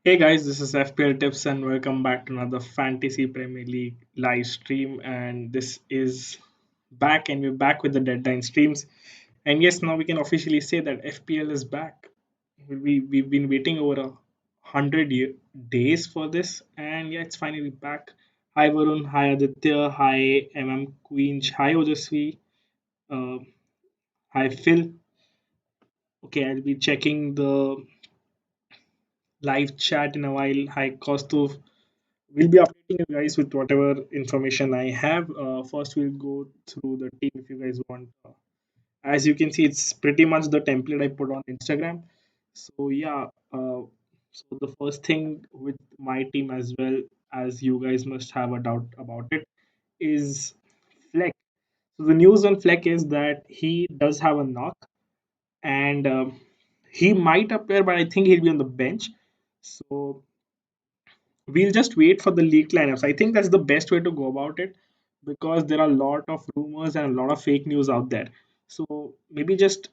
Hey guys, this is FPL Tips and welcome back to another Fantasy Premier League live stream. And this is back, and we're back with the deadline streams. And yes, now we can officially say that FPL is back. We've been waiting over 100 days for this, and yeah, it's finally back. Hi Varun, hi Aditya, hi Queen, hi Ojasvi, uh, hi Phil. Okay, I'll be checking the live chat in a while. Hi Kostov. We'll be updating you guys with whatever information I have. First, we'll go through the team if you guys want. As you can see, it's pretty much the template I put on Instagram. So yeah, so the first thing with my team as well, as you guys must have a doubt about it, is Fleck. So the news on Fleck is that he does have a knock, and he might appear, but I think he'll be on the bench. So we'll just wait for the leaked lineups. I think that's the best way to go about it because there are a lot of rumors and a lot of fake news out there. So maybe just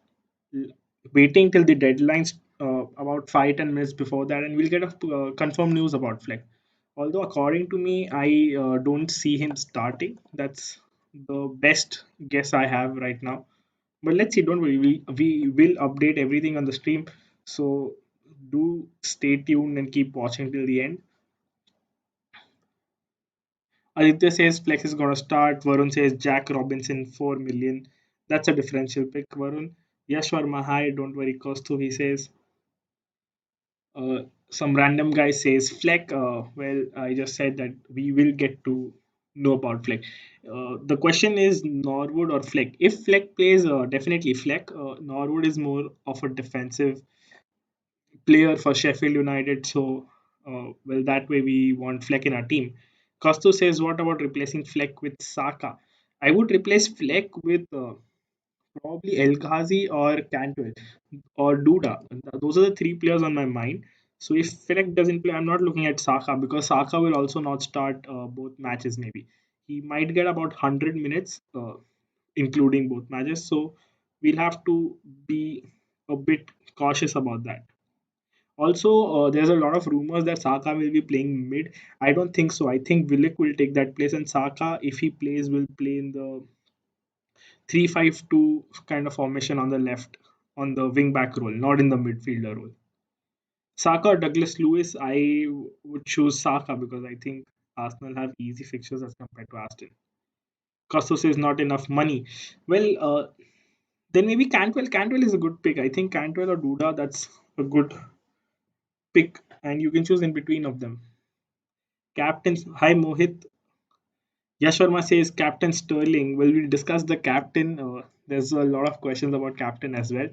l- waiting till the deadlines about 5-10 minutes before that, and we'll get a confirmed news about Fleck. Although according to me, I don't see him starting. That's the best guess I have right now. But let's see. Don't worry. We will update everything on the stream. So do stay tuned and keep watching till the end. Aditya says Flex is going to start. Varun says Jack Robinson 4 million. That's a differential pick, Varun. Yash Verma, hi, don't worry, Kostu, he says. Some random guy says Fleck. Well, I just said that we will get to know about Fleck. The question is Norwood or Fleck. If Fleck plays, definitely Fleck. Norwood is more of a defensive player for Sheffield United. So, well, that way we want Fleck in our team. Costo says, what about replacing Fleck with Saka? I would replace Fleck with probably El Ghazi or Cantwell or Duda. Those are the three players on my mind. So if Fleck doesn't play, I'm not looking at Saka because Saka will also not start both matches. Maybe he might get about 100 minutes, including both matches. So we'll have to be a bit cautious about that. Also, there's a lot of rumors that Saka will be playing mid. I don't think so. I think Willick will take that place, and Saka, if he plays, will play in the 3-5-2 kind of formation on the left, on the wing back role, not in the midfielder role. Saka or Douglas Lewis, I would choose Saka because I think Arsenal have easy fixtures as compared to Aston. Costas is not enough money. Well, then maybe Cantwell. Cantwell is a good pick. I think Cantwell or Duda, that's a good pick, and you can choose in between of them. Captains, hi Mohit. Yash Sharma says Captain Sterling. Will we discuss the captain? There's a lot of questions about captain as well.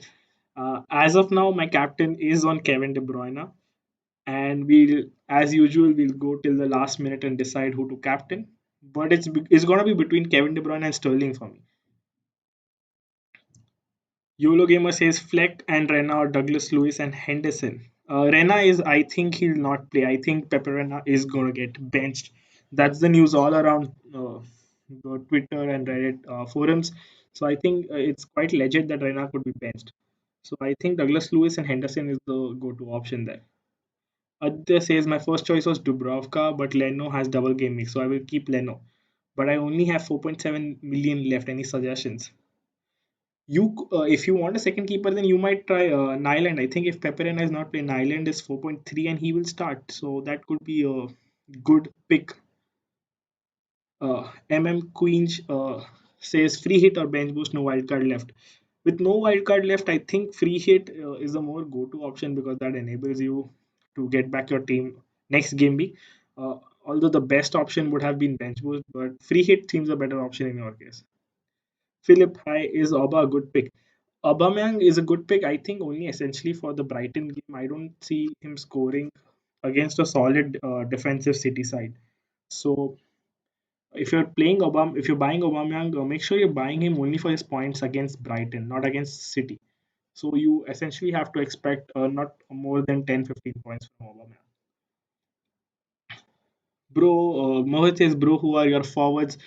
As of now, my captain is on Kevin De Bruyne, and we'll, as usual, we'll go till the last minute and decide who to captain. But it's gonna be between Kevin De Bruyne and Sterling for me. YOLO Gamer says Fleck and Rena or Douglas Lewis and Henderson. Rena is, I think he'll not play. I think Peperena is going to get benched. That's the news all around the Twitter and Reddit forums. So I think it's quite legit that Rena could be benched. So I think Douglas Lewis and Henderson is the go-to option there. Aditya says my first choice was Dubravka, but Leno has double game week, so I will keep Leno. But I only have 4.7 million left. Any suggestions? If you want a second keeper, then you might try Nyland. I think if Peperena is not playing, Nyland is 4.3 and he will start. So that could be a good pick. Queens says free hit or bench boost, no wild card left. With no wild card left, I think free hit is a more go-to option because that enables you to get back your team next game week. Although the best option would have been bench boost, but free hit seems a better option in your case. Philip, hi, is Oba a good pick? Aubameyang is a good pick, I think, only essentially for the Brighton game. I don't see him scoring against a solid defensive City side. So if you're buying Aubameyang, make sure you're buying him only for his points against Brighton, not against City. So you essentially have to expect not more than 10-15 points from Aubameyang. Bro, Mohit says, bro, who are your forwards?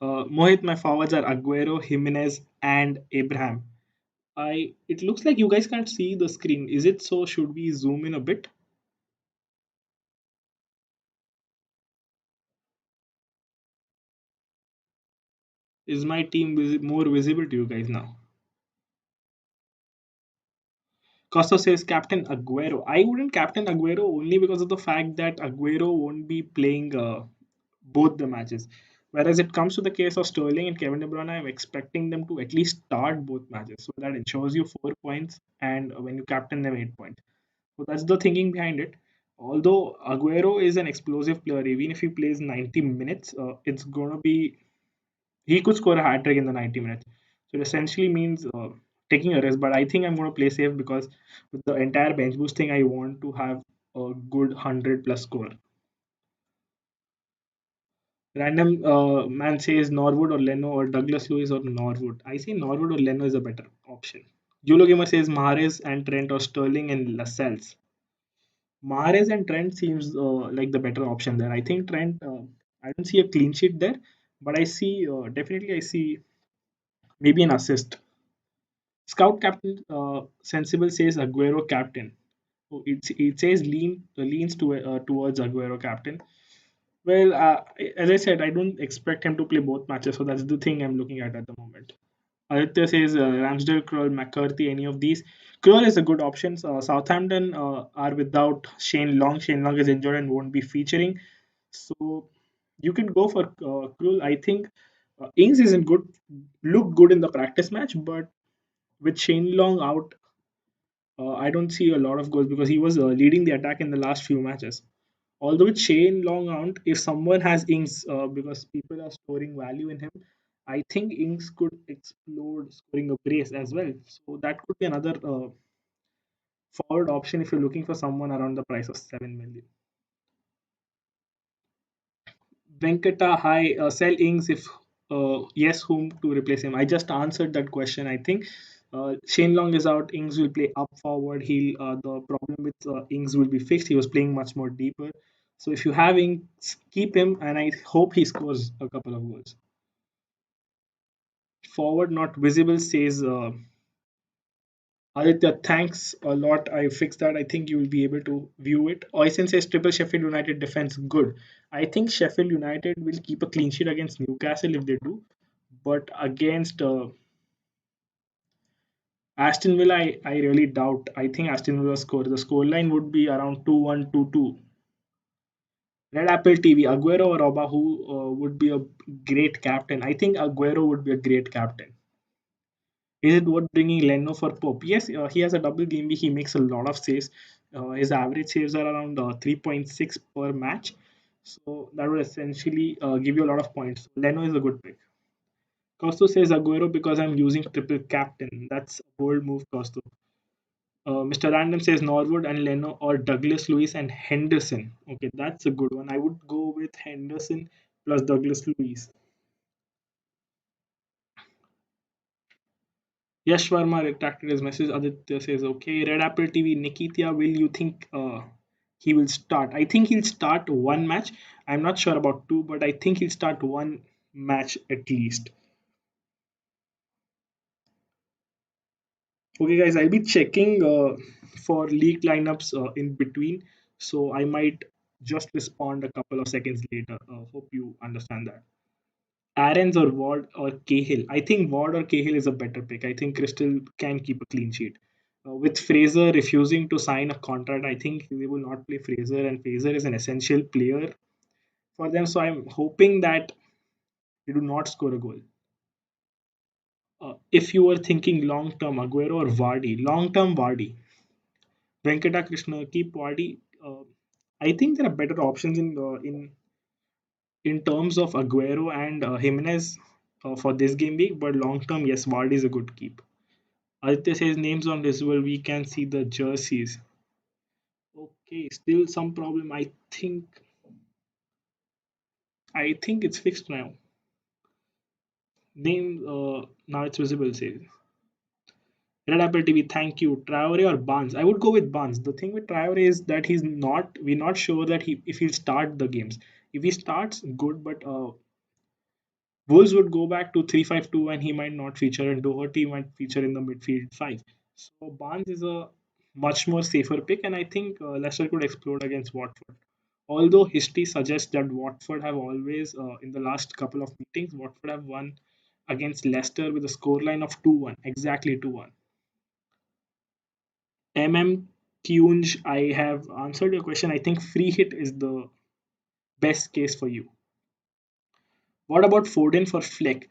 Mohit, my forwards are Aguero, Jimenez, and Abraham. It looks like you guys can't see the screen. Is it so? Should we zoom in a bit? Is my team more visible to you guys now? Costa says Captain Aguero. I wouldn't captain Aguero only because of the fact that Aguero won't be playing both the matches. Whereas it comes to the case of Sterling and Kevin De Bruyne, I'm expecting them to at least start both matches. So that ensures you 4 points, and when you captain them, 8 points. So that's the thinking behind it. Although Aguero is an explosive player, even if he plays 90 minutes, it's going to be he could score a hat trick in the 90 minutes. So it essentially means taking a risk. But I think I'm going to play safe because with the entire bench boost thing, I want to have a good 100 plus score. Random man says Norwood or Leno or Douglas Lewis or Norwood. I say Norwood or Leno is a better option. Yulo Gamer says Mahrez and Trent or Sterling and Lascelles. Mahrez and Trent seems like the better option there. I think Trent, I don't see a clean sheet there, but I see definitely I see maybe an assist. Scout captain sensible says Aguero captain. So it says leans towards Aguero captain. Well, as I said, I don't expect him to play both matches, so that's the thing I'm looking at the moment. Aditya says Ramsdale, Kroll, McCarthy, any of these. Kroll is a good option. Southampton are without Shane Long. Shane Long is injured and won't be featuring. So you can go for Kroll. I think Ings isn't good, look good in the practice match, but with Shane Long out, I don't see a lot of goals because he was leading the attack in the last few matches. Although with Shane Long out, if someone has Ings, because people are storing value in him, I think Ings could explode scoring a brace as well. So that could be another forward option if you're looking for someone around the price of 7 million. Venkata, hi, sell Ings if yes, whom to replace him? I just answered that question. I think Shane Long is out. Ings will play up forward. He'll the problem with Ings will be fixed. He was playing much more deeper. So if you have Ings, keep him, and I hope he scores a couple of goals. Forward not visible says Aditya, thanks a lot. I fixed that. I think you will be able to view it. Oisin says triple Sheffield United defense good. I think Sheffield United will keep a clean sheet against Newcastle if they do, but against Aston Villa, I really doubt. I think Aston Villa score. The scoreline would be around 2-1, 2-2. Red Apple TV, Aguero or Oba, who would be a great captain? I think Aguero would be a great captain. Is it worth bringing Leno for Pope? Yes, he has a double game week. He makes a lot of saves. His average saves are around 3.6 per match. So that would essentially give you a lot of points. Leno is a good pick. Costo says Aguero because I'm using triple captain. That's a bold move, Costo. Mr. Random says Norwood and Leno or Douglas Lewis and Henderson. Okay, that's a good one. I would go with Henderson plus Douglas Lewis. Yash Verma retracted his message. Aditya says, okay. Red Apple TV, Nikitya, will you think he will start? I think he'll start one match. I'm not sure about two, but I think he'll start one match at least. Okay, guys, I'll be checking for league lineups in between. So I might just respond a couple of seconds later. Hope you understand that. Aaron's or Ward or Cahill. I think Ward or Cahill is a better pick. I think Crystal can keep a clean sheet. With Fraser refusing to sign a contract, I think they will not play Fraser, and Fraser is an essential player for them. So I'm hoping that they do not score a goal. If you were thinking long term, Aguero or Vardy, long term Vardy, Venkata Krishna, keep Vardy. I think there are better options in terms of Aguero and Jimenez for this game week, but long term, yes, Vardy is a good keep. Aditya says names on visible. We can see the jerseys. Okay, still some problem. I think it's fixed now. Name now it's visible. Says Red Apple TV. Thank you. Traore or Barnes? I would go with Barnes. The thing with Traore is that he's not. We're not sure that he if he'll start the games. If he starts, good. But Wolves would go back to 3-5-2 and he might not feature, and Doherty might feature in the midfield five. So Barnes is a much more safer pick, and I think Leicester could explode against Watford. Although history suggests that Watford have always, in the last couple of meetings, Watford have won against Leicester with a scoreline of 2-1, exactly 2-1. Kunj, I have answered your question. I think free hit is the best case for you. What about Foden for Fleck?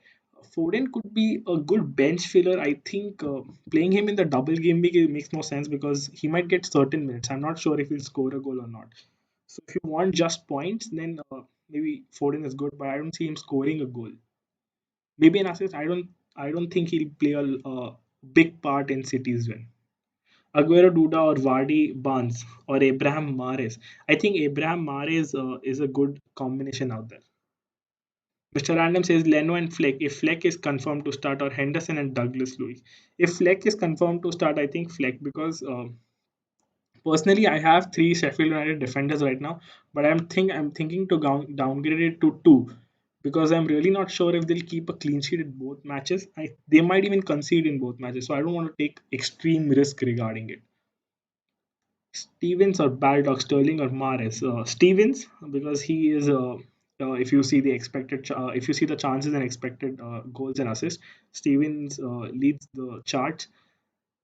Foden could be a good bench filler. I think playing him in the double game week makes no sense because he might get certain minutes. I'm not sure if he'll score a goal or not. So if you want just points, then maybe Foden is good, but I don't see him scoring a goal. Maybe an assist. I don't think he'll play a big part in City's win. Aguero, Duda, or Vardy, Barnes, or Abraham Mahrez. I think Abraham Mahrez is a good combination out there. Mr. Random says Leno and Fleck. If Fleck is confirmed to start, or Henderson and Douglas Lewis. If Fleck is confirmed to start, I think Fleck because personally I have three Sheffield United defenders right now, but I'm thinking to downgrade it to two because I'm really not sure if they'll keep a clean sheet in both matches. They might even concede in both matches, so I don't want to take extreme risk regarding it. Stevens or Baldock, Sterling or Mares. Stevens because he is if you see the if you see the chances and expected goals and assists, Stevens leads the charts.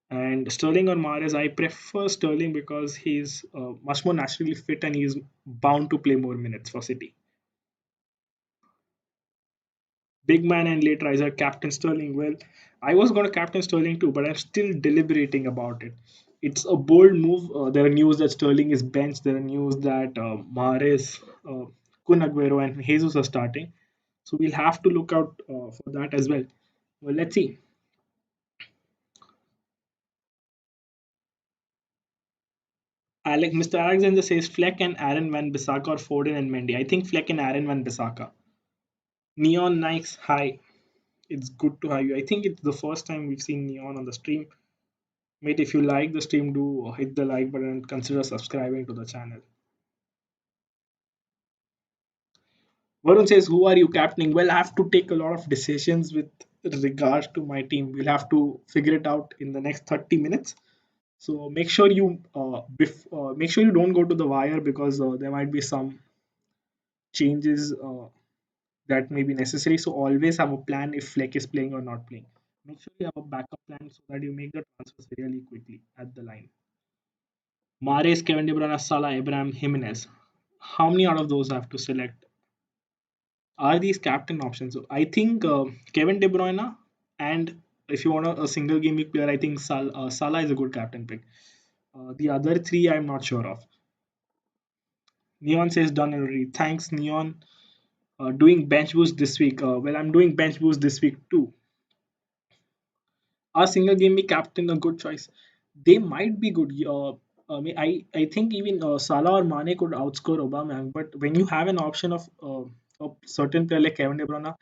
And Sterling or Mares, I prefer Sterling because he's much more naturally fit and he's bound to play more minutes for City. Big man and late riser, Captain Sterling. Well, I was going to captain Sterling too, but I'm still deliberating about it. It's a bold move. There are news that Sterling is benched. There are news that Mahrez, Kun Aguero, and Jesus are starting. So we'll have to look out for that as well. Well, let's see. Mr. Alexander says Fleck and Aaron Van Bissaka or Foden and Mendy. I think Fleck and Aaron Van Bissaka. Neon Nikes, hi. It's good to have you. I think it's the first time we've seen Neon on the stream. Mate, if you like the stream, do hit the like button and consider subscribing to the channel. Varun says, who are you captaining? Well, I have to take a lot of decisions with regards to my team. We'll have to figure it out in the next 30 minutes. So make sure you don't go to the wire because there might be some changes that may be necessary. So always have a plan if Fleck is playing or not playing. Make sure you have a backup plan so that you make the transfers really quickly at the line. Mahrez, Kevin De Bruyne, Salah, Abraham, Jimenez. How many out of those I have to select? Are these captain options? So I think Kevin De Bruyne, and if you want a single game week player, I think Salah is a good captain pick. The other three, I'm not sure of. Neon says done already. Thanks, Neon. Doing bench boost this week. Well, I'm doing bench boost this week too. Are single game week captain a good choice? They might be good. I think even Salah or Mane could outscore Aubameyang. But when you have an option of a certain player like Kevin De Bruyne,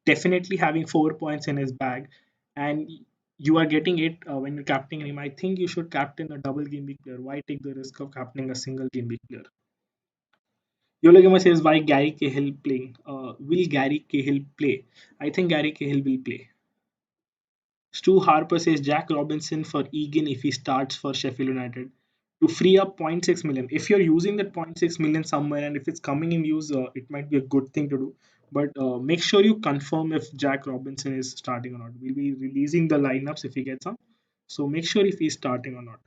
definitely having 4 points in his bag, and you are getting it when you're captaining him, I think you should captain a double game week player. Why take the risk of captaining a single game week player? Yologama says, why Gary Cahill playing? Will Gary Cahill play? I think Gary Cahill will play. Stu Harper says Jack Robinson for Egan if he starts for Sheffield United to free up zero point 0.6 million. If you're using that zero point 0.6 million somewhere and if it's coming in use, it might be a good thing to do. But make sure you confirm if Jack Robinson is starting or not. We'll be releasing the lineups if he gets some. So make sure if he's starting or not.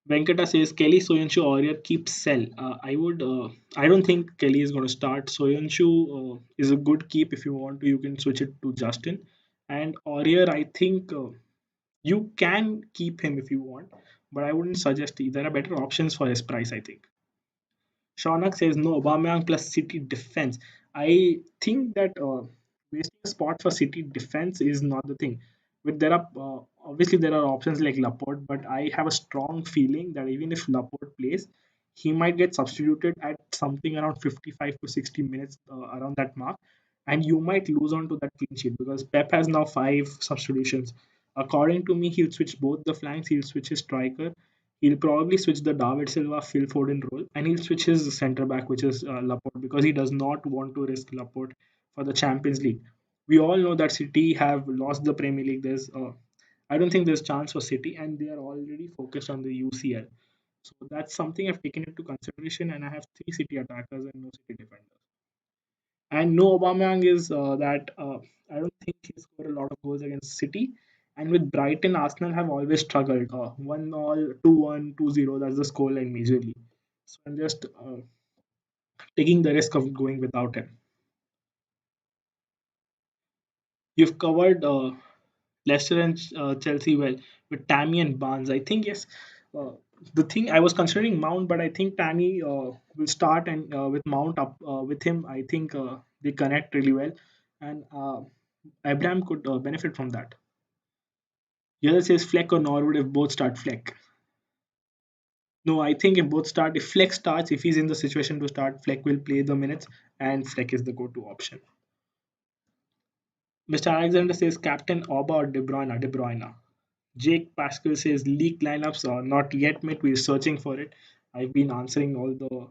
Venkata says Kelly Soyanshu Aurier keep sell. I don't think Kelly is going to start. Soyanshu is a good keep. If you want to, you can switch it to Justin. And Aurier, I think you can keep him if you want, but I wouldn't suggest it. There are better options for his price, I think. Shaunak says no, Aubameyang plus City defense. I think that wasting a spot for City defense is not the thing. But there are obviously there are options like Laporte, but I have a strong feeling that even if Laporte plays, he might get substituted at something around 55 to 60 minutes around that mark, and you might lose on to that clean sheet because Pep has now five substitutions. According to me, he'll switch both the flanks. He'll switch his striker. He'll probably switch the David Silva, Phil Foden role, and he'll switch his centre back, which is Laporte, because he does not want to risk Laporte for the Champions League. We all know that City have lost the Premier League. I don't think there's chance for City, and they are already focused on the UCL. So that's something I've taken into consideration, and I have three City attackers and no City defenders. And no Aubameyang is that I don't think he scored a lot of goals against City. And with Brighton, Arsenal have always struggled. 1-0, 2-1, 2-0. That's the scoreline majorly. So I'm just taking the risk of going without him. You've covered Leicester and Chelsea well with Tammy and Barnes. I think yes. Uh, the thing I was considering Mount, but I think Tammy will start and with Mount up with him. I think they connect really well, and Abraham could benefit from that. The other says Fleck or Norwood if both start Fleck. No, I think if both start, if Fleck starts, if he's in the situation to start, Fleck will play the minutes, and Fleck is the go-to option. Mr. Alexander says Captain Oba or De Bruyne. De Bruyne. Jake Pascal says league lineups are not yet made. We're searching for it. I've been answering all the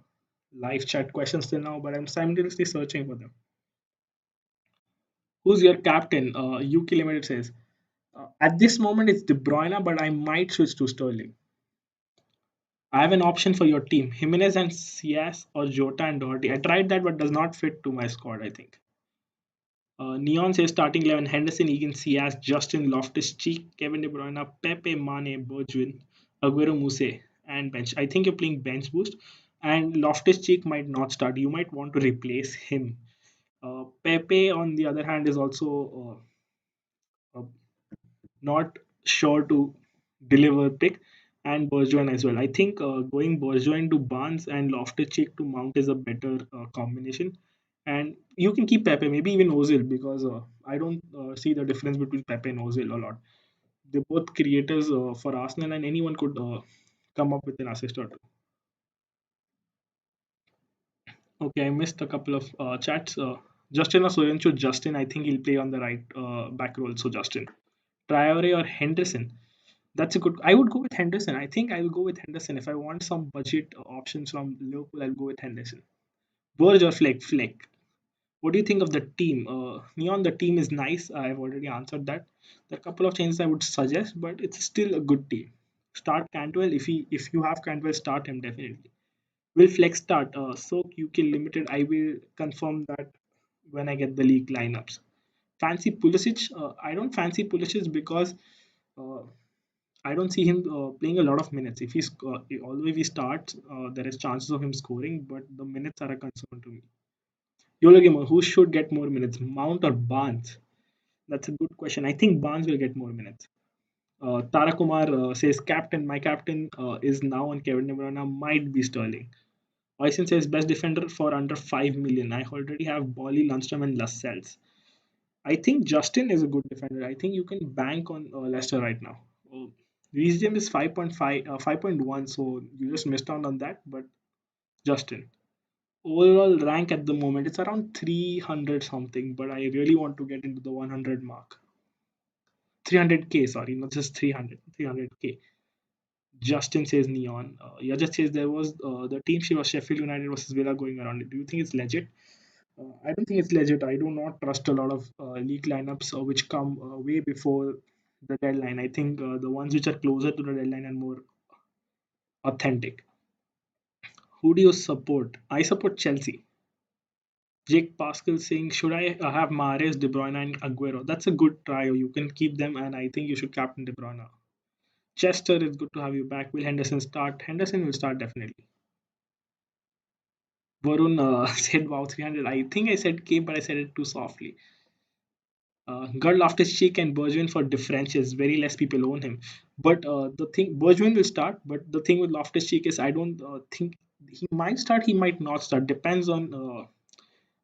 live chat questions till now, but I'm simultaneously searching for them. Who's your captain? UK Limited says at this moment it's De Bruyne, but I might switch to Sterling. I have an option for your team: Jimenez and Sias or Jota and Doherty. I tried that, but does not fit to my squad. I think. Neon says starting 11: Henderson, Egan, Sias, Justin, Loftus Cheek, Kevin De Bruyne, Pepe, Mane, Bergwijn, Aguero, Muse, and bench. I think you're playing bench boost, and Loftus Cheek might not start. You might want to replace him. Pepe, on the other hand, is also not sure to deliver pick, and Bergwijn as well. I think going Bergwijn to Barnes and Loftus Cheek to Mount is a better combination. And you can keep Pepe, maybe even Ozil, because I don't see the difference between Pepe and Ozil a lot. They're both creators for Arsenal, and anyone could come up with an assist or two. Okay, I missed a couple of chats. Justin or Soyuncu? Justin, I think he'll play on the right back role. So Justin. Traore or Henderson? That's a good. I would go with Henderson. I think I will go with Henderson. If I want some budget options from Liverpool, I'll go with Henderson. Burge or Fleck? Fleck. What do you think of the team? Neon, the team is nice. I've already answered that. There are a couple of changes I would suggest, but it's still a good team. Start Cantwell. If you have Cantwell, start him definitely. Will Flex start? So UK Limited. I will confirm that when I get the league lineups. Fancy Pulisic? I don't fancy Pulisic because uh, I don't see him playing a lot of minutes. If he's although if he starts, there is chances of him scoring, but the minutes are a concern to me. Yolo Gamer, who should get more minutes, Mount or Barnes? That's a good question. I think Barnes will get more minutes. Tara Kumar says, Captain, my captain is now on Kevin De Bruyne, might be Sterling. Oisin says, best defender for under 5 million. I already have Bolly, Lundstrom, and Lascelles. I think Justin is a good defender. I think you can bank on Leicester right now. Reece James is 5.5, 5.1, so you just missed out on that. But Justin, overall rank at the moment, it's around 300 something, but I really want to get into the 100 mark. 300k, sorry, not just 300, 300k. Justin says Neon. Yajat says there was the team she was Sheffield United versus Villa going around. Do you think it's legit? I don't think it's legit. I do not trust a lot of league lineups which come way before the deadline. I think the ones which are closer to the deadline are more authentic. Who do you support? I support Chelsea. Jake Pascal saying, should I have Mahrez, De Bruyne, and Aguero? That's a good trio. You can keep them, and I think you should captain De Bruyne. Chester, it's good to have you back. Will Henderson start? Henderson will start definitely. Varun said, wow, 300. I think I said K, but I said it too softly. Girl Loftus Cheek and Bergwijn for differentials. Very less people own him. But the thing, Bergwijn will start. But the thing with Loftus Cheek is, I don't think he might start. He might not start. Depends on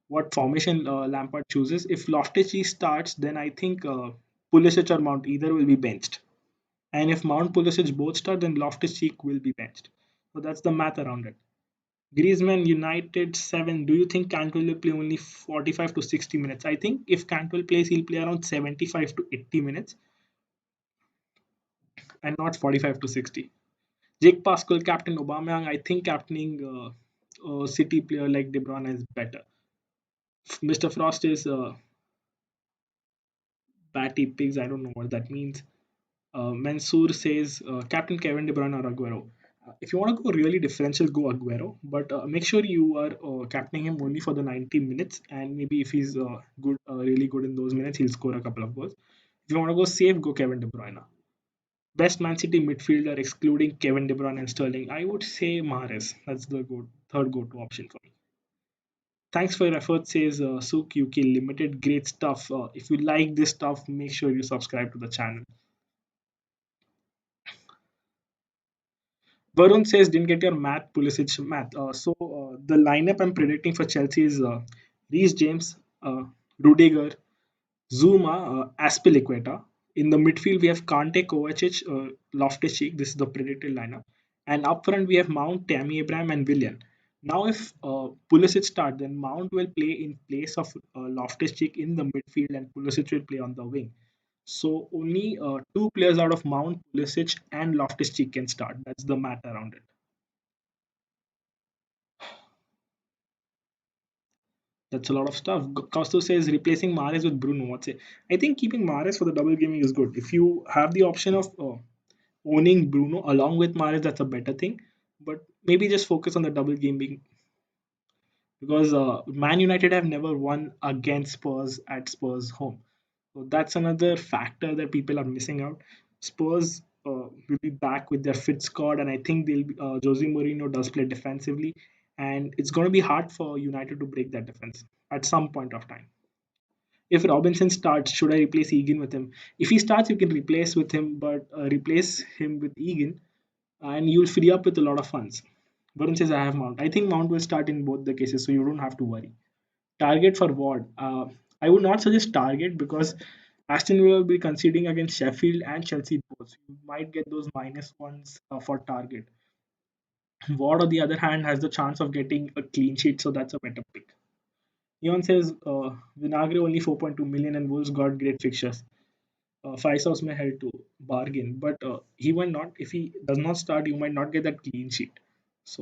what formation Lampard chooses. If Loftus Cheek starts, then I think Pulisic or Mount either will be benched. And if Mount Pulisic both start, then Loftus Cheek will be benched. So that's the math around it. Griezmann United 7. Do you think Cantwell will play only 45 to 60 minutes? I think if Cantwell plays, he'll play around 75 to 80 minutes and not 45 to 60. Jake Pascal, Captain Aubameyang. I think captaining a City player like De Bruyne is better. Mr. Frost is Batty Pigs. I don't know what that means. Mansoor says Captain Kevin De Bruyne or Aguero. If you want to go really differential, go Aguero, but make sure you are captaining him only for the 90 minutes, and maybe if he's good, really good in those minutes, he'll score a couple of goals. If you want to go safe, go Kevin De Bruyne. Best Man City midfielder excluding Kevin De Bruyne and Sterling, I would say Mahrez. That's the third go-to option for me. Thanks for your effort, says Suk UK Limited. Great stuff. If you like this stuff, make sure you subscribe to the channel. Varun says, didn't get your math, Pulisic math. The lineup I'm predicting for Chelsea is Reece James, Rudiger, Zuma, Aspilicueta. In the midfield, we have Kante, Kovacic, Loftus-Cheek. This is the predicted lineup. And up front, we have Mount, Tammy Abraham, and Willian. Now, if Pulisic start, then Mount will play in place of Loftus-Cheek in the midfield, and Pulisic will play on the wing. So only two players out of Mount, Pulisic, and Loftus-Cheek can start. That's the math around it. That's a lot of stuff. Costo says replacing Mahrez with Bruno. What's it? I think keeping Mahrez for the double gaming is good. If you have the option of owning Bruno along with Mahrez, that's a better thing. But maybe just focus on the double gaming because Man United have never won against Spurs at Spurs home. So that's another factor that people are missing out. Spurs will be back with their fit squad, and I think they'll be, Jose Mourinho does play defensively, and it's going to be hard for United to break that defense at some point of time. If Robinson starts, should I replace Egan with him? If he starts, you can replace with him, but replace him with Egan, and you'll free up with a lot of funds. Varun says I have Mount. I think Mount will start in both the cases, so you don't have to worry. Target for Ward. I would not suggest target because Aston Villa will be conceding against Sheffield and Chelsea both. You might get those minus ones for target. Ward, on the other hand, has the chance of getting a clean sheet, so that's a better pick. Eon says Vinagre only 4.2 million and Wolves got great fixtures. Five South may help to bargain, but he might not. If he does not start, you might not get that clean sheet. So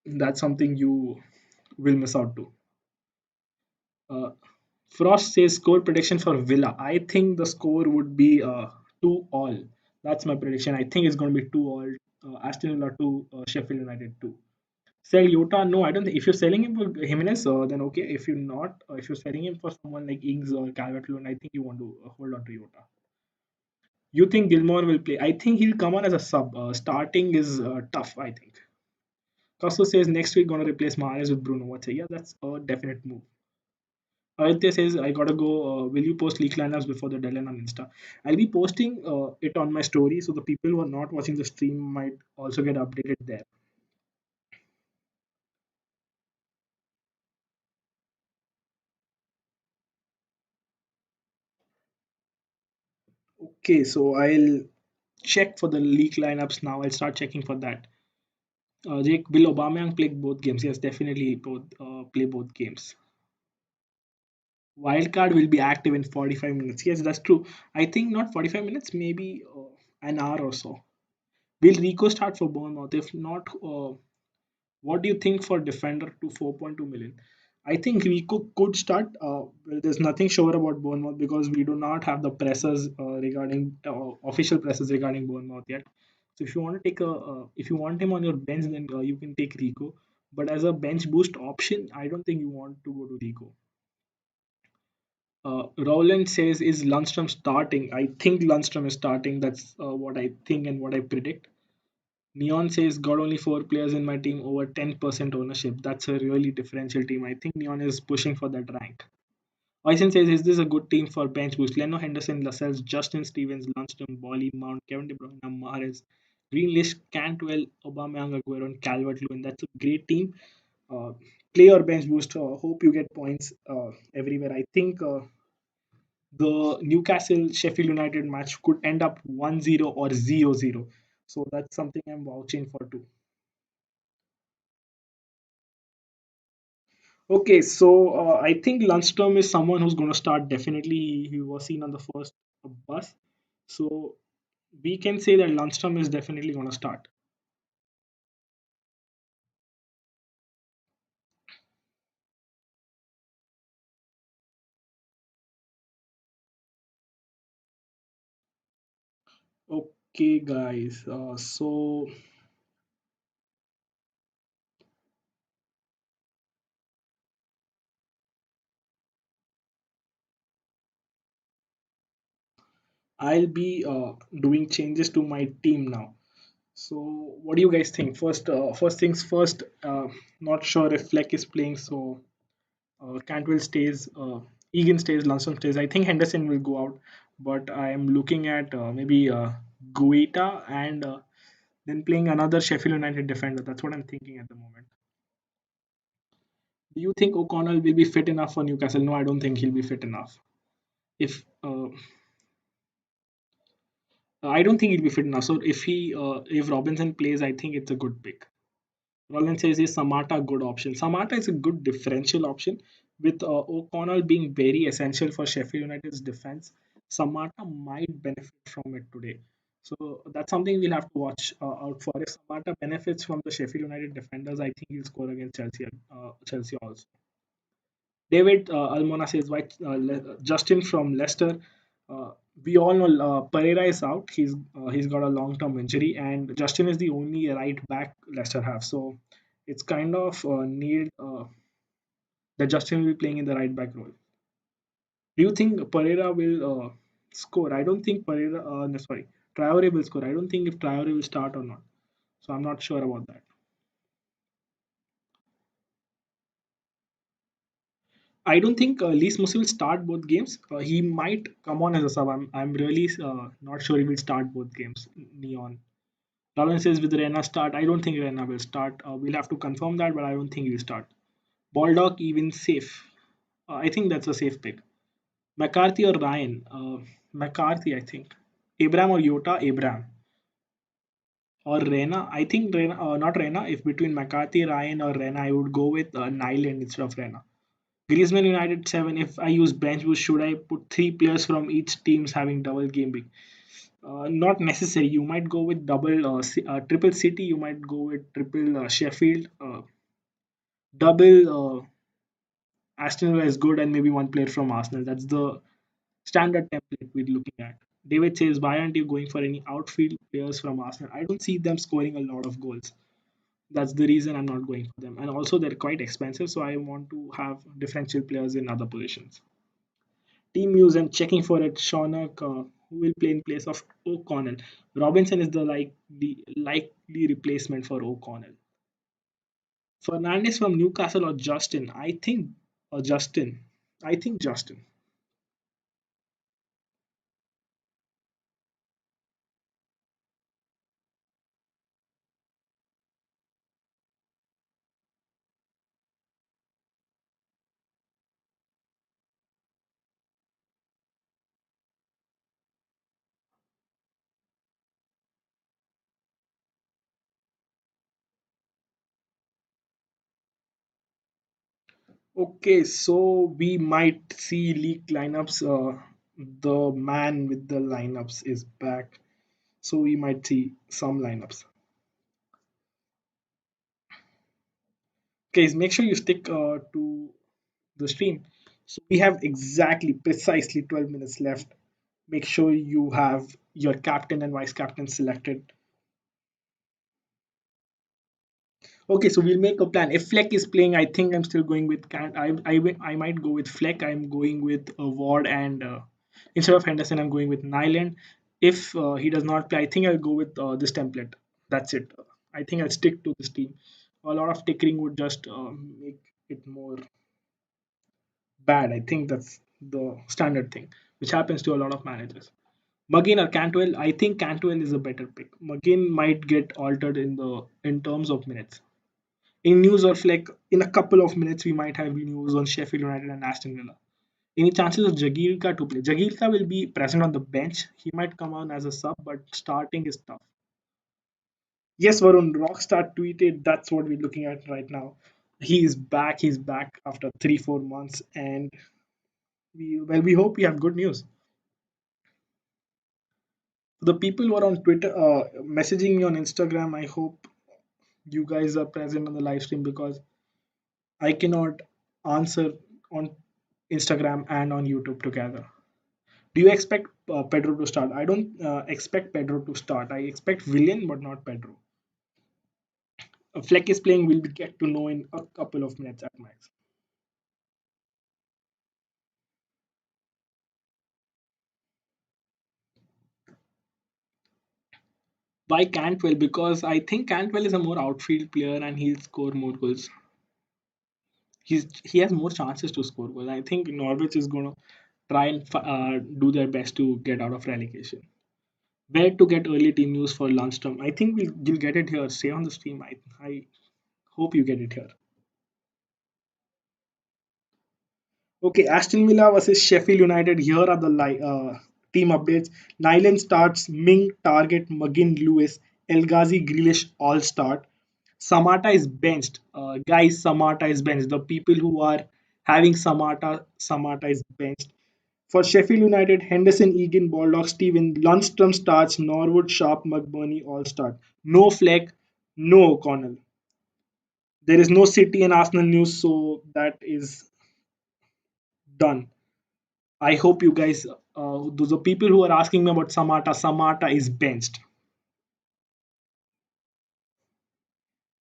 that's something you will miss out to. Uh, Frost says score prediction for Villa. I think the score would be 2-all. That's my prediction. I think it's going to be 2-all. Aston Villa 2, Sheffield United 2. Sell Yota? No, I don't think. If you're selling him for Jimenez, then okay. If you're not, if you're selling him for someone like Ings or Calvert-Lewin, I think you want to hold on to Yota. You think Gilmore will play? I think he'll come on as a sub. Starting is tough, I think. Costo says next week going to replace Mahrez with Bruno. What's it? Yeah, that's a definite move. Aditya says, I gotta go. Will you post leak lineups before the deadline on Insta? I'll be posting it on my story so the people who are not watching the stream might also get updated there. Okay, so I'll check for the leak lineups now. I'll start checking for that. Jake, will Aubameyang play both games? Yes, definitely both play both games. Wildcard will be active in 45 minutes. Yes, that's true. I think not 45 minutes, maybe an hour or so. Will Rico start for Bournemouth? If not, what do you think for defender to 4.2 million? I think Rico could start. Well, there's nothing sure about Bournemouth because we do not have the pressers regarding official pressers regarding Bournemouth yet. So if you want to take if you want him on your bench, then you can take Rico. But as a bench boost option, I don't think you want to go to Rico. Rowland says, "Is Lundstrom starting?" I think Lundstrom is starting. That's what I think and what I predict. Neon says, "Got only four players in my team over 10% ownership. That's a really differential team." I think Neon is pushing for that rank. Wyson says, "Is this a good team for bench boost? Leno Henderson, Lascelles, Justin Stevens, Lundstrom, Bolly, Mount, Kevin De Bruyne, Mahrez, Greenlish, Cantwell, Aubameyang, Aguero, and Calvert-Lewin. That's a great team. Uh, Play your bench boost. Hope you get points everywhere. I think the Newcastle Sheffield United match could end up 1-0 or 0-0. So that's something I'm vouching for too. Okay, so I think Lundstrom is someone who's going to start definitely. He was seen on the first bus. So we can say that Lundstrom is definitely going to start. Okay, guys. So I'll be doing changes to my team now. So, what do you guys think? First things first. Not sure if Fleck is playing, so Cantwell stays, Egan stays, Lundstrom stays. I think Henderson will go out, but I am looking at maybe Guita and then playing another Sheffield United defender. That's what I'm thinking at the moment. Do you think O'Connell will be fit enough for Newcastle? No, I don't think he'll be fit enough. If I don't think he'll be fit enough. So if Robinson plays, I think it's a good pick. Roland says is Samata a good option? Samata is a good differential option with O'Connell being very essential for Sheffield United's defense. Samata might benefit from it today. So that's something we'll have to watch out for. If Samata benefits from the Sheffield United defenders, I think he'll score against Chelsea also. David Almona says, why Justin from Leicester? Uh, we all know Pereira is out. He's got a long term injury, and Justin is the only right back Leicester have. So it's kind of need that Justin will be playing in the right back role. Do you think Pereira will score? I don't think Pereira. No, sorry, Traore will score. I don't think if Traore will start or not. So I'm not sure about that. I don't think Lees Musi will start both games. He might come on as a sub. I'm really not sure he will start both games. Neon. Lawrence says with Rena start. I don't think Rena will start. We'll have to confirm that, but I don't think he'll start. Baldock even safe. I think that's a safe pick. McCarthy or Ryan? McCarthy, I think. Abraham or Yota? Abraham. Or Rena? I think Rena, not Rena. If between McCarthy, Ryan, or Rena, I would go with Nyland instead of Rena. Griezmann United 7. If I use bench boost, should I put three players from each teams having double game week? Not necessary. You might go with triple City. You might go with triple Sheffield. Double Aston Villa is good, and maybe one player from Arsenal. That's the standard template we're looking at. David says, why aren't you going for any outfield players from Arsenal? I don't see them scoring a lot of goals. That's the reason I'm not going for them. And also, they're quite expensive, so I want to have differential players in other positions. Team news and checking for it. Shaunak, who will play in place of O'Connell. Robinson is the likely replacement for O'Connell. Fernandez from Newcastle or Justin? I think Justin. I think Justin. Okay, so we might see leaked lineups. The man with the lineups is back, so we might see some lineups. Okay, make sure you stick to the stream. So we have exactly precisely 12 minutes left. Make sure you have your captain and vice captain selected. Okay, so we'll make a plan. If Fleck is playing, I think I'm still going with I might go with Fleck. I'm going with Ward and instead of Henderson, I'm going with Nyland. If he does not play, I think I'll go with this template. That's it. I think I'll stick to this team. A lot of tickering would just make it more bad. I think that's the standard thing, which happens to a lot of managers. McGinn or Cantwell, I think Cantwell is a better pick. McGinn might get altered in terms of minutes. In news of like in a couple of minutes, we might have news on Sheffield United and Aston Villa. Any chances of Jagielka to play? Jagielka will be present on the bench. He might come on as a sub, but starting is tough. Yes, Varun, Rockstar tweeted that's what we're looking at right now. He is back. He's back after 3 4 months, and we hope we have good news. The people who are on Twitter, messaging me on Instagram, I hope you guys are present on the live stream because I cannot answer on Instagram and on YouTube together. Do you expect Pedro to start? I don't expect Pedro to start. I expect Willian, but not Pedro. Fleck is playing. We'll get to know in a couple of minutes at max. Why Cantwell? Because I think Cantwell is a more outfield player and he'll score more goals. He has more chances to score goals. I think Norwich is going to try and do their best to get out of relegation. Where to get early team news for lunchtime? I think you'll get it here. Stay on the stream. I hope you get it here. Okay, Aston Villa versus Sheffield United. Here are the team updates. Nyland starts, Ming, Target, Muggin, Lewis, El Ghazi, Grealish all start. Samata is benched. Guys, Samata is benched. The people who are having Samata is benched. For Sheffield United, Henderson, Egan, Baldock, Steven, Lundstrom starts, Norwood, Sharp, McBurney all start. No Fleck, no O'Connell. There is no City and Arsenal news, so that is done. I hope you guys, those are people who are asking me about Samata. Samata is benched.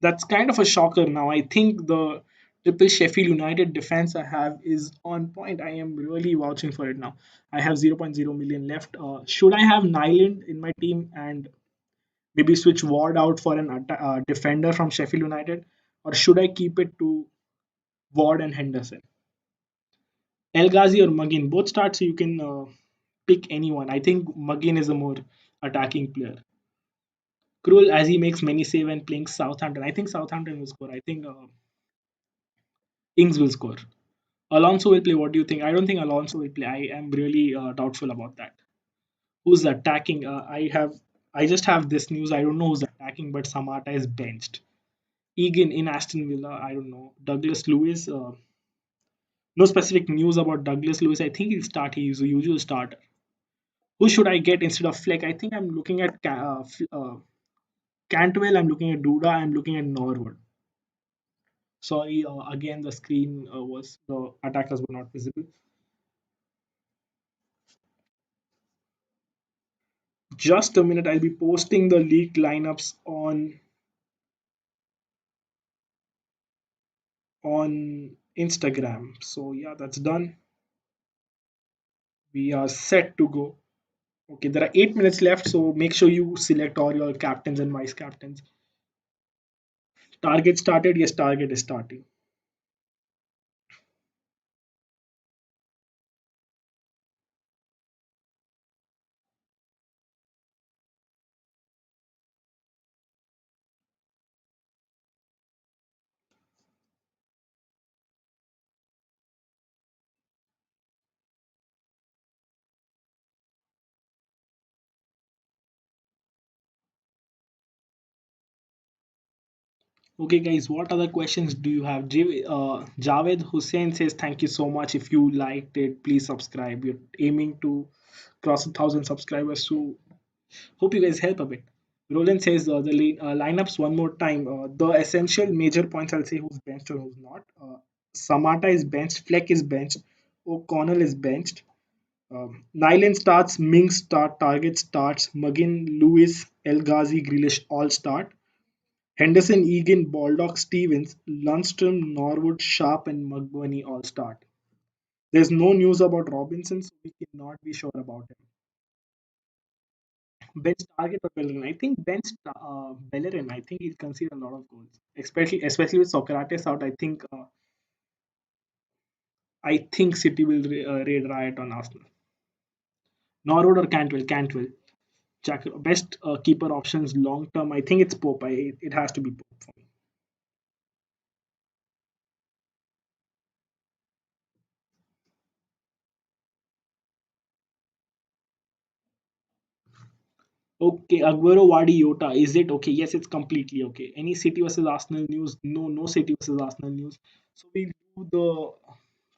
That's kind of a shocker now. I think the triple Sheffield United defense I have is on point. I am really vouching for it now. I have zero point zero million left. Should I have Nyland in my team and maybe switch Ward out for an defender from Sheffield United? Or should I keep it to Ward and Henderson? El Ghazi or Muggin, both start, so you can pick anyone. I think Muggin is a more attacking player. Cruel as he makes many save and playing Southampton. I think Southampton will score. I think Ings will score. Alonso will play. What do you think? I don't think Alonso will play. I am really doubtful about that. Who's attacking? I just have this news. I don't know who's attacking, but Samata is benched. Egan in Aston Villa. I don't know. Douglas Lewis. No specific news about Douglas Lewis. I think he'll start. He's a usual starter. Who should I get instead of Fleck? I think I'm looking at Cantwell. I'm looking at Duda. I'm looking at Norwood. Sorry, again the screen was the attackers were not visible. Just a minute, I'll be posting the league lineups on Instagram. So yeah, that's done. We are set to go. Okay, there are 8 minutes left, so make sure you select all your captains and vice captains. Target started. Yes, target is starting. Okay, guys, what other questions do you have? Javed Hussein says, "Thank you so much. If you liked it, please subscribe. We're aiming to cross 1,000 subscribers, so hope you guys help a bit." Roland says, lineups one more time. The essential major points I'll say who's benched or who's not. Samata is benched, Fleck is benched, O'Connell is benched. Nyland starts, Ming start, Target starts, Muggin, Lewis, El Ghazi, Grealish all start. Henderson, Egan, Baldock, Stevens, Lundstrom, Norwood, Sharp, and McBurney all start. There's no news about Robinson, so we cannot be sure about him. Bench target or Bellerin? I think bench Bellerin. I think he'll concede a lot of goals, especially with Socrates out. I think City will raid riot on Arsenal. Norwood or Cantwell? Cantwell. Best keeper options long term. I think it's Pope. It has to be Pope for me. Okay, Aguero, Wadi, Yota. Is it okay? Yes, it's completely okay. Any City versus Arsenal news? No, no City versus Arsenal news. So we'll do the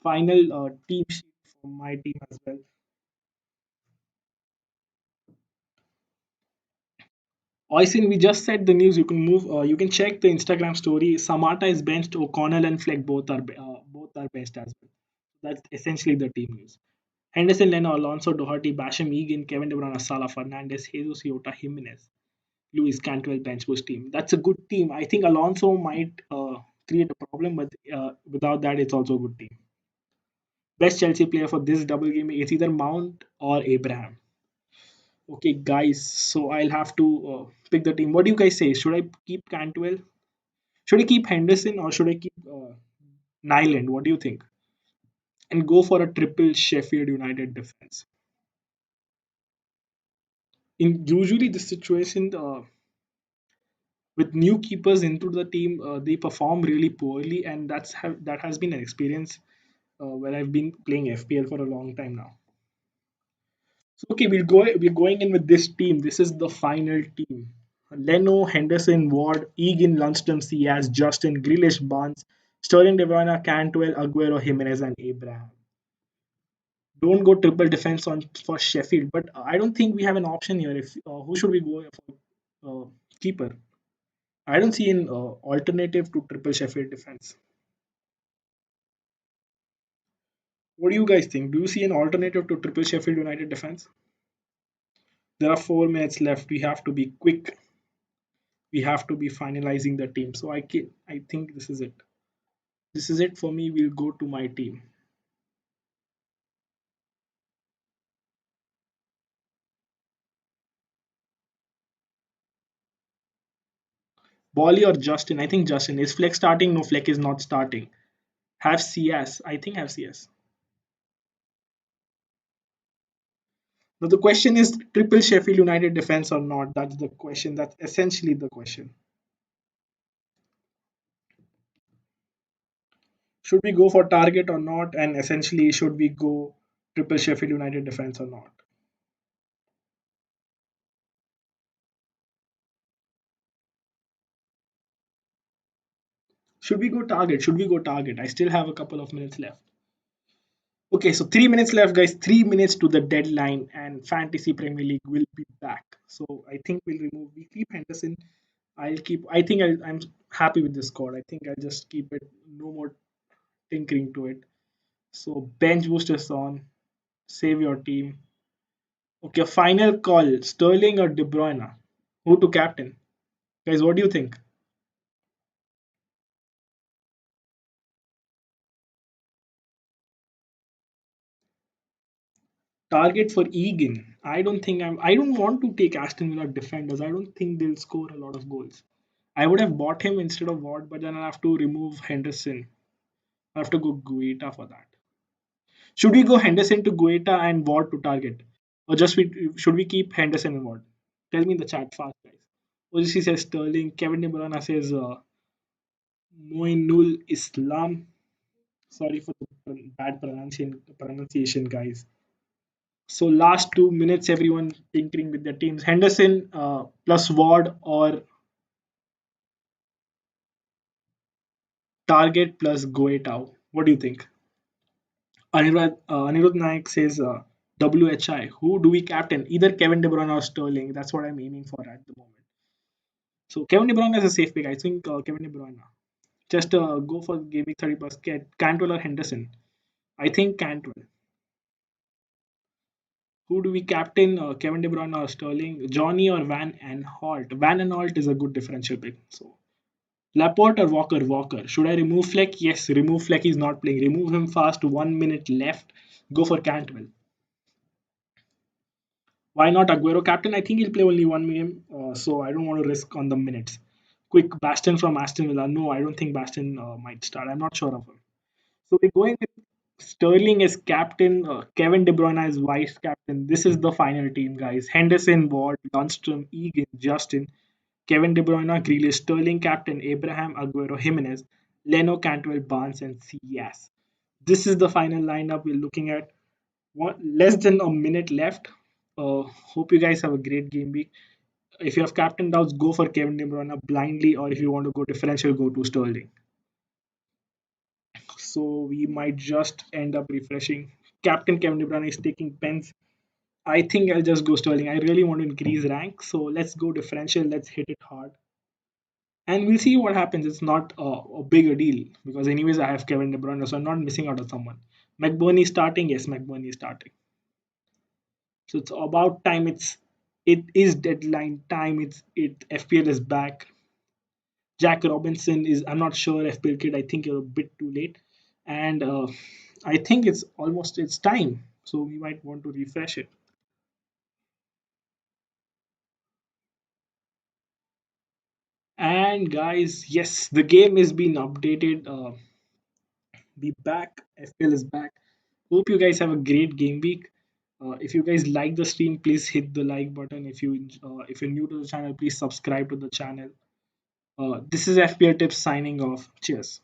final team sheet for my team as well. Oisin, we just said the news. You can move. You can check the Instagram story. Samata is benched. O'Connell and Fleck both are benched as well. That's essentially the team news. Henderson, Leno, Alonso, Doherty, Basham, Egan, Kevin De Bruyne, Salah, Fernandez, Jesus, Yota, Jimenez, Luis Cantwell bench boost team. That's a good team. I think Alonso might create a problem, but without that, it's also a good team. Best Chelsea player for this double game is either Mount or Abraham. Okay, guys. So I'll have to pick the team. What do you guys say? Should I keep Cantwell? Should I keep Henderson or should I keep Nyland? What do you think? And go for a triple Sheffield United defense. In usually this situation, with new keepers into the team, they perform really poorly, and that has been an experience where I've been playing FPL for a long time now. So okay, we're going in with this team. This is the final team. Leno, Henderson, Ward, Egan, Lundstrom, Ciaz, Justin, Grealish, Barnes, Sterling, De Bruyne, Cantwell, Aguero, Jimenez, and Abraham. Don't go triple defense on for Sheffield, but I don't think we have an option here. If who should we go for keeper? I don't see an alternative to triple Sheffield defense. What do you guys think? Do you see an alternative to triple Sheffield United defense? There are 4 minutes left. We have to be quick. We have to be finalizing the team. So I think this is it. This is it for me. We'll go to my team. Bolly or Justin? I think Justin. Is Fleck starting? No, Fleck is not starting. Have CS. I think have CS. Now the question is triple Sheffield United defense or not? That's the question. That's essentially the question. Should we go for target or not? And essentially, should we go triple Sheffield United defense or not? Should we go target? Should we go target? I still have a couple of minutes left. Okay, so 3 minutes left, guys. 3 minutes to the deadline, and Fantasy Premier League will be back. So I think we keep Henderson. I'll keep. I'm happy with this squad. I think I'll just keep it. No more tinkering to it. So bench boosters on. Save your team. Okay, final call: Sterling or De Bruyne? Who to captain? Guys, what do you think? Target for Egan. I don't want to take Aston Villa defenders. I don't think they'll score a lot of goals. I would have bought him instead of Ward, but then I'll have to remove Henderson. I have to go Guaita for that. Should we go Henderson to Guaita and Ward to target? Or should we keep Henderson and Ward? Tell me in the chat fast, guys. OGC says Sterling. Kevin De Bruyne says Moinul Islam. Sorry for the bad pronunciation, guys. So last 2 minutes, everyone tinkering with their teams. Henderson plus Ward or Target plus Goetau. What do you think? Anirudh Naik says WHI. Who do we captain? Either Kevin De Bruyne or Sterling. That's what I'm aiming for at the moment. So Kevin De Bruyne is a safe pick. I think Kevin De Bruyne. Just go for gaming 30 Cantwell or Henderson. I think Cantwell. Who do we captain? Kevin De Bruyne or Sterling? Johnny or Van Aanholt? Van Aanholt is a good differential pick. So Laporte or Walker? Walker. Should I remove Fleck? Yes, remove Fleck. He's not playing. Remove him fast. 1 minute left. Go for Cantwell. Why not Aguero captain? I think he'll play only one game, so I don't want to risk on the minutes. Quick, Baston from Aston Villa. No, I don't think Baston might start. I'm not sure of him. So we're going with Sterling as captain, Kevin De Bruyne as vice captain. This is the final team, guys. Henderson, Ward, Lundstrom, Egan, Justin, Kevin De Bruyne, Grealish, Sterling captain, Abraham, Aguero, Jimenez, Leno, Cantwell, Barnes, and Cias. This is the final lineup we're looking at. Less than a minute left. Hope you guys have a great game week. If you have captain doubts, go for Kevin De Bruyne blindly, or if you want to go differential, go to Sterling. So we might just end up refreshing. Captain Kevin De Bruyne is taking pens. I think I'll just go Sterling. I really want to increase rank, so let's go differential. Let's hit it hard, and we'll see what happens. It's not a big a deal because anyways I have Kevin De Bruyne, so I'm not missing out on someone. McBurney starting. Yes, McBurney is starting. So it's about time. It is deadline time. It FPL is back. Jack Robinson is I'm not sure FPL kid. I think you're a bit too late, and I think it's time. So we might want to refresh it. And guys, yes, the game is being updated. Be back. FPL is back. Hope you guys have a great game week. If you guys like the stream, please hit the like button. If you're new to the channel, please subscribe to the channel. This is FPL Tips signing off. Cheers.